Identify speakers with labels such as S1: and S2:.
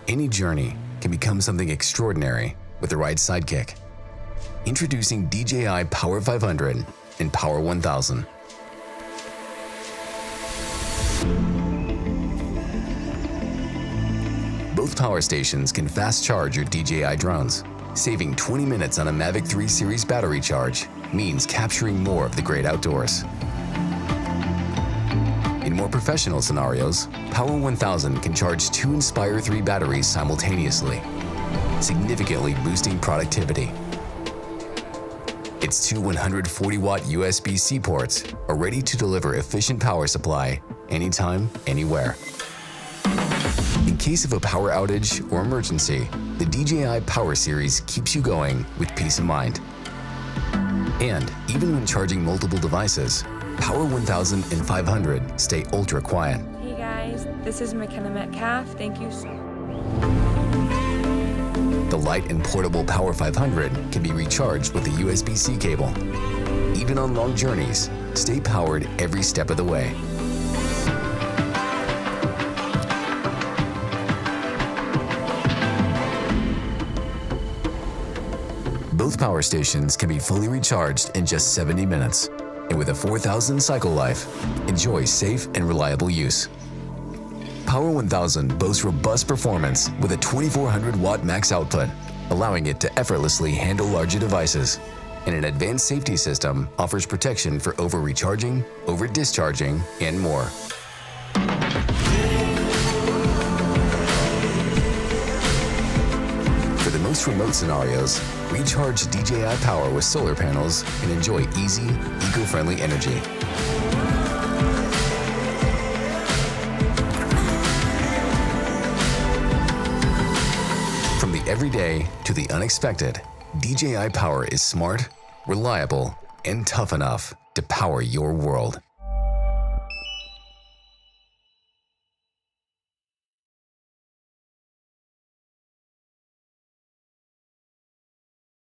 S1: Any journey can become something extraordinary with the right sidekick. Introducing DJI Power 500 and Power 1000. Both power stations can fast charge your DJI drones. Saving 20 minutes on a Mavic 3 series battery charge means capturing more of the great outdoors. In more professional scenarios, Power 1000 can charge 2 Inspire 3 batteries simultaneously, significantly boosting productivity. Its two 140-watt USB-C ports are ready to deliver efficient power supply anytime, anywhere. In case of a power outage or emergency, the DJI Power Series keeps you going with peace of mind. And even when charging multiple devices, Power 1000 and 500 stay ultra quiet.
S2: Hey guys, this is McKenna Metcalf. Thank you so much.
S1: The light and portable Power 500 can be recharged with a USB-C cable. Even on long journeys, stay powered every step of the way. Both power stations can be fully recharged in just 70 minutes. And with a 4,000 cycle life, enjoy safe and reliable use. Power 1000 boasts robust performance with a 2400-watt max output, allowing it to effortlessly handle larger devices. And an advanced safety system offers protection for over-recharging, over-discharging, and more. For the most remote scenarios, recharge DJI Power with solar panels and enjoy easy, eco-friendly energy. From the everyday to the unexpected, DJI Power is smart, reliable, and tough enough to power your world.